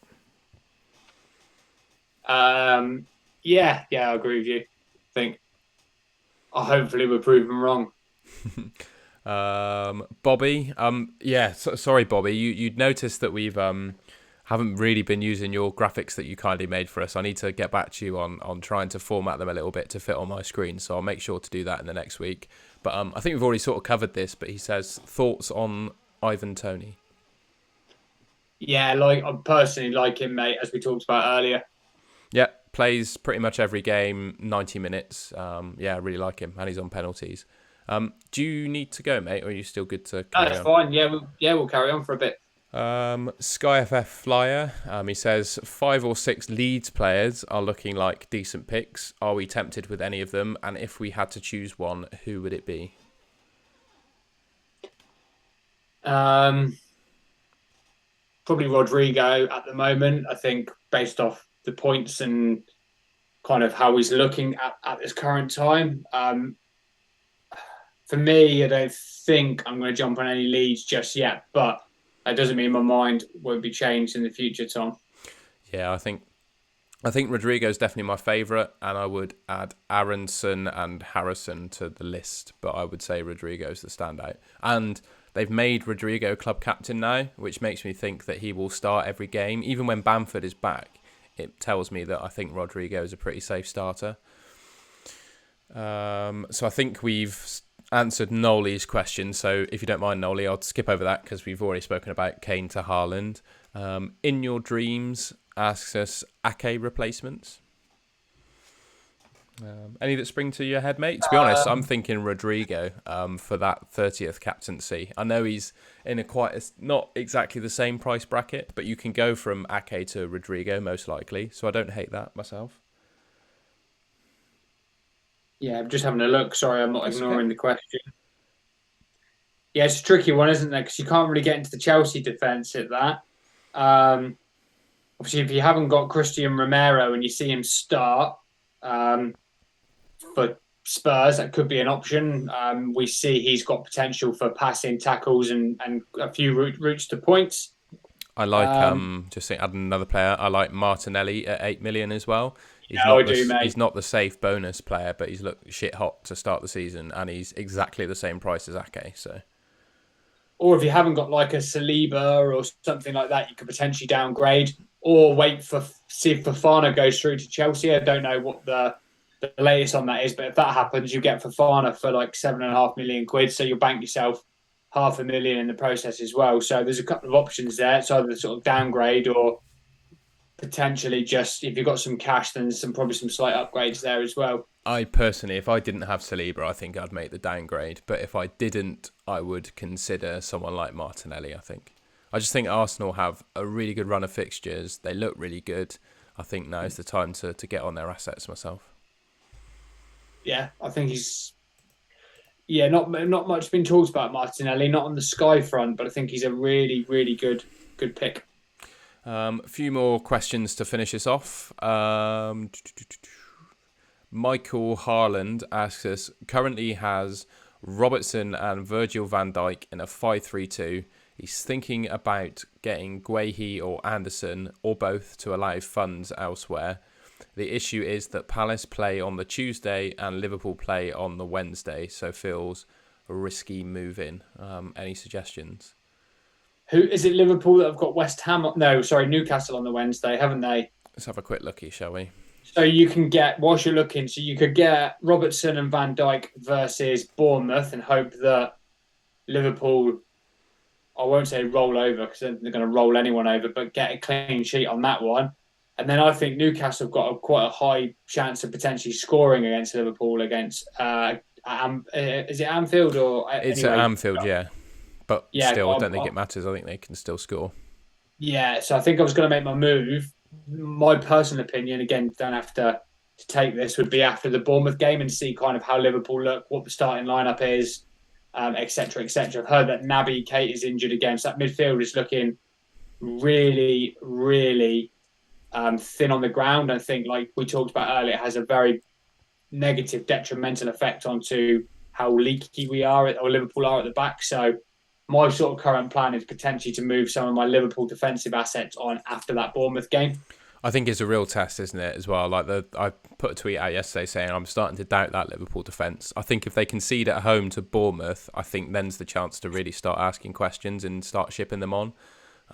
Yeah, I agree with you. I think hopefully we're proven wrong. Bobby, sorry, Bobby. You'd noticed that we've haven't really been using your graphics that you kindly made for us. I need to get back to you on trying to format them a little bit to fit on my screen, so I'll make sure to do that in the next week. But I think we've already sort of covered this, but he says, thoughts on Ivan Toney? Yeah, I personally like him, mate, as we talked about earlier. Yeah, plays pretty much every game, 90 minutes. I really like him, and he's on penalties. Do you need to go, mate, or are you still good to carry on? That's fine. We'll carry on for a bit. Sky FF Flyer, he says 5 or 6 Leeds players are looking like decent picks. Are we tempted with any of them? And if we had to choose one, who would it be? Probably Rodrigo at the moment. I think based off the points and kind of how he's looking at this current time. For me, I don't think I'm going to jump on any leads just yet, but that doesn't mean my mind won't be changed in the future, Tom. Yeah, I think Rodrigo's definitely my favourite, and I would add Aronson and Harrison to the list, but I would say Rodrigo's the standout. And they've made Rodrigo club captain now, which makes me think that he will start every game. Even when Bamford is back, it tells me that I think Rodrigo is a pretty safe starter. So I think we've answered Nolly's question. So if you don't mind, Nolly, I'll skip over that because we've already spoken about Kane to Haaland. In Your Dreams asks us Ake replacements. Any that spring to your head, mate? To be honest, I'm thinking Rodrigo for that 30th captaincy. I know he's in not exactly the same price bracket, but you can go from Ake to Rodrigo most likely. So I don't hate that myself. Yeah, I'm just having a look. Sorry, I'm not ignoring the question. Yeah, it's a tricky one, isn't it? Because you can't really get into the Chelsea defence at that. Obviously, if you haven't got Christian Romero and you see him start for Spurs, that could be an option. We see he's got potential for passing, tackles, and a few routes to points. I like just adding another player. I like Martinelli at 8 million as well. He's Yeah, I not do, he's mate. not the safe bonus player, but he's looked shit hot to start the season, and he's exactly the same price as Ake. So Or if you haven't got like a Saliba or something like that, you could potentially downgrade or wait for see if Fafana goes through to Chelsea. I don't know what the latest on that is, but if that happens, you get Fafana for like 7.5 million quid. So you'll bank yourself 500,000 in the process as well. So there's a couple of options there. It's either sort of downgrade or potentially just if you've got some cash, then there's probably some slight upgrades there as well. I personally, if I didn't have Saliba, I think I'd make the downgrade. But if I didn't, I would consider someone like Martinelli. I think. I just think Arsenal have a really good run of fixtures. They look really good. I think now is the time to get on their assets myself. Yeah, I think he's not much been talked about Martinelli, not on the Sky front, but I think he's a really, really good pick. A few more questions to finish this off. Michael Harland asks us, currently has Robertson and Virgil van Dijk in a 5-3-2. He's thinking about getting Guehi or Anderson or both to allow funds elsewhere. The issue is that Palace play on the Tuesday and Liverpool play on the Wednesday, so feels a risky move in. Any suggestions? Who is it? Liverpool that have got West Ham? No, sorry, Newcastle on the Wednesday, haven't they? Let's have a quick looky, shall we? So you can get whilst you're looking. So you could get Robertson and Van Dijk versus Bournemouth and hope that Liverpool. I won't say roll over because they're going to roll anyone over, but get a clean sheet on that one. And then I think Newcastle have got quite a high chance of potentially scoring against Liverpool against. Is it Anfield or It's anyway? at Anfield, yeah. But Yeah, still, I don't think it matters. I think they can still score. yeah. So I think I was going to make my move. My personal opinion, again, don't have to take this, would be after the Bournemouth game and see kind of how Liverpool look, what the starting lineup is, etc., etc. I've heard that Naby Keita is injured again, so that midfield is looking really, really thin on the ground. I think, like we talked about earlier, it has a very negative, detrimental effect onto how leaky we are or Liverpool are at the back. So my sort of current plan is potentially to move some of my Liverpool defensive assets on after that Bournemouth game. I think it's a real test, isn't it, as well? I put a tweet out yesterday saying I'm starting to doubt that Liverpool defence. I think if they concede at home to Bournemouth, I think then's the chance to really start asking questions and start shipping them on.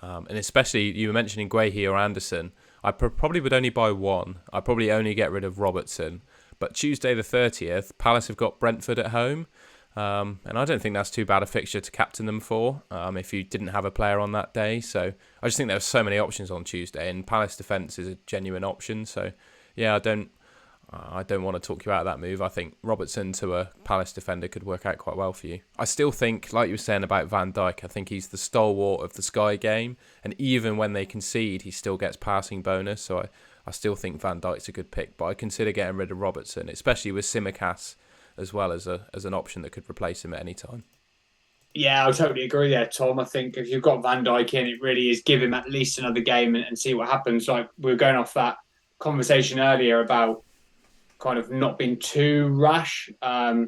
And especially, you were mentioning Guehi or Anderson. I probably would only buy one. I'd probably only get rid of Robertson. But Tuesday the 30th, Palace have got Brentford at home. And I don't think that's too bad a fixture to captain them for if you didn't have a player on that day. So I just think there are so many options on Tuesday, and Palace defence is a genuine option. So yeah, I don't want to talk you out of that move. I think Robertson to a Palace defender could work out quite well for you. I still think, like you were saying about Van Dijk, I think he's the stalwart of the Sky game, and even when they concede, he still gets passing bonus. So I still think Van Dijk's a good pick, but I consider getting rid of Robertson, especially with Tsimikas as well as an option that could replace him at any time. Yeah, I totally agree there, Tom. I think if you've got Van Dijk in, it really is give him at least another game and see what happens. Like we were going off that conversation earlier about kind of not being too rash. I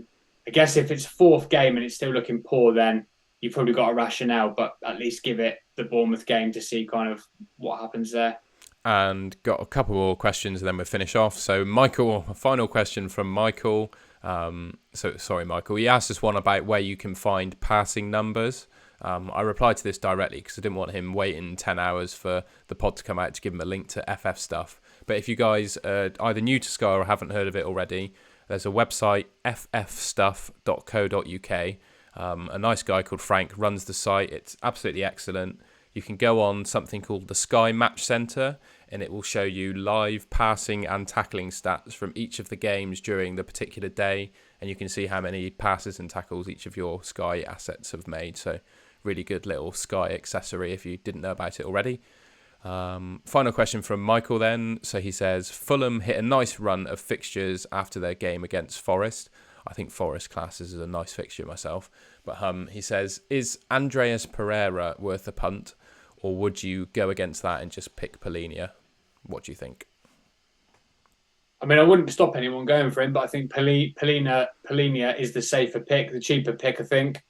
guess if it's fourth game and it's still looking poor, then you've probably got a rationale, but at least give it the Bournemouth game to see kind of what happens there. And got a couple more questions and then we'll finish off. So Michael, a final question from Michael. Sorry, Michael. He asked us one about where you can find passing numbers. I replied to this directly because I didn't want him waiting 10 hours for the pod to come out to give him a link to FF stuff. But if you guys are either new to Sky or haven't heard of it already, there's a website, ffstuff.co.uk. A nice guy called Frank runs the site. It's absolutely excellent. You can go on something called the Sky Match Centre, and it will show you live passing and tackling stats from each of the games during the particular day, and you can see how many passes and tackles each of your Sky assets have made. So really good little Sky accessory if you didn't know about it already. Final question from Michael then. So he says, Fulham hit a nice run of fixtures after their game against Forest. I think Forest classes as a nice fixture myself. But he says, is Andreas Pereira worth a punt, or would you go against that and just pick Polinia? What do you think? I mean, I wouldn't stop anyone going for him, but I think Polinia is the safer pick, the cheaper pick, I think,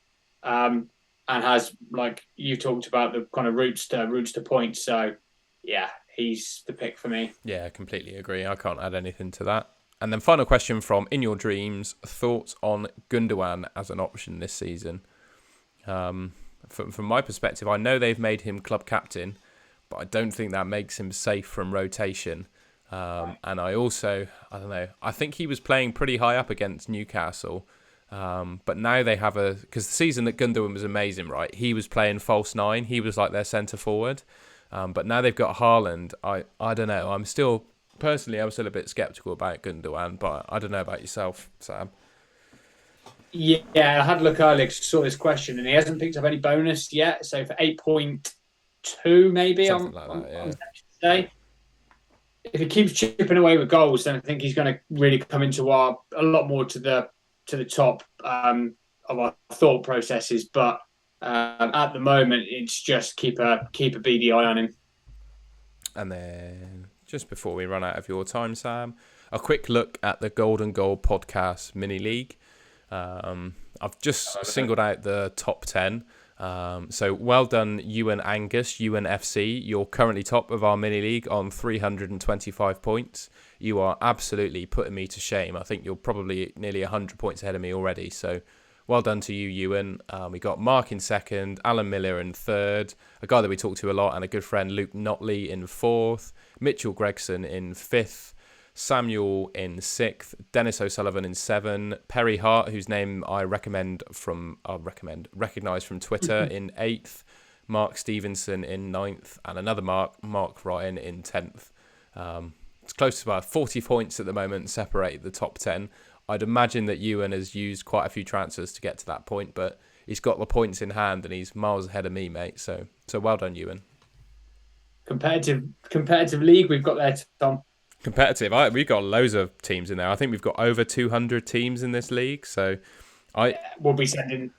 and has, like you talked about, the kind of routes to points. So, yeah, he's the pick for me. Yeah, completely agree. I can't add anything to that. And then final question from In Your Dreams, thoughts on Gundogan as an option this season? From my perspective, I know they've made him club captain, but I don't think that makes him safe from rotation. And I don't know, I think he was playing pretty high up against Newcastle. But now they have because the season that Gundogan was amazing, right? He was playing false nine. He was like their centre forward. But now they've got Haaland. I don't know. I'm still a bit sceptical about Gundogan, but I don't know about yourself, Sam. Yeah, I had a look earlier to sort this question, and he hasn't picked up any bonus yet. So for 8.2, maybe Something like that, yeah. Say. If he keeps chipping away with goals, then I think he's going to really come into a lot more to the top of our thought processes. But at the moment, it's just keep a beady eye on him. And then, just before we run out of your time, Sam, a quick look at the Golden Goal Podcast Mini League. I've just singled out the top 10. So well done, Ewan Angus, Ewan FC. You're currently top of our mini league on 325 points. You are absolutely putting me to shame. I think you're probably nearly 100 points ahead of me already. So well done to you, Ewan. We got Mark in second, Alan Miller in third, a guy that we talk to a lot, and a good friend, Luke Notley, in fourth, Mitchell Gregson in fifth, Samuel in sixth, Dennis O'Sullivan in seven, Perry Hart, whose name I recognise from Twitter, in eighth, Mark Stevenson in ninth, and another Mark Ryan in 10th. It's close to about 40 points at the moment separate the top 10. I'd imagine that Ewan has used quite a few transfers to get to that point, but he's got the points in hand and he's miles ahead of me, mate. So well done, Ewan. Competitive league we've got there, Tom. Competitive. We've got loads of teams in there. I think we've got over 200 teams in this league. So we'll be sending.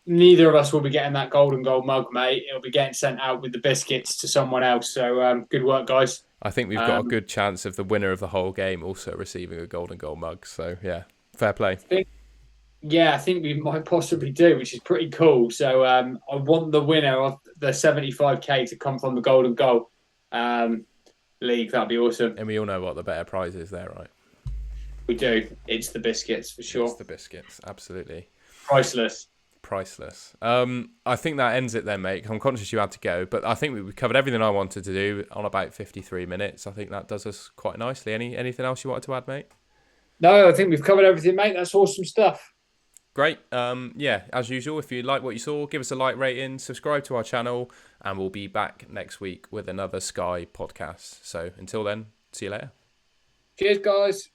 Neither of us will be getting that golden goal mug, mate. It'll be getting sent out with the biscuits to someone else. So good work, guys. I think we've got a good chance of the winner of the whole game also receiving a golden goal mug. So yeah, fair play. I think we might possibly do, which is pretty cool. So I want the winner of the 75k to come from the golden goal league. That'd be awesome. And we all know what the better prize is there, right? We do. It's the biscuits for sure. It's the biscuits, absolutely. Priceless. I think that ends it then, mate. I'm conscious you had to go, but I think we covered everything I wanted to do on about 53 minutes. I think that does us quite nicely. Anything else you wanted to add, mate? No, I think we've covered everything, mate. That's awesome stuff. Great. As usual, if you like what you saw, give us a like rating, subscribe to our channel, and we'll be back next week with another Sky podcast. So until then, see you later. Cheers, guys.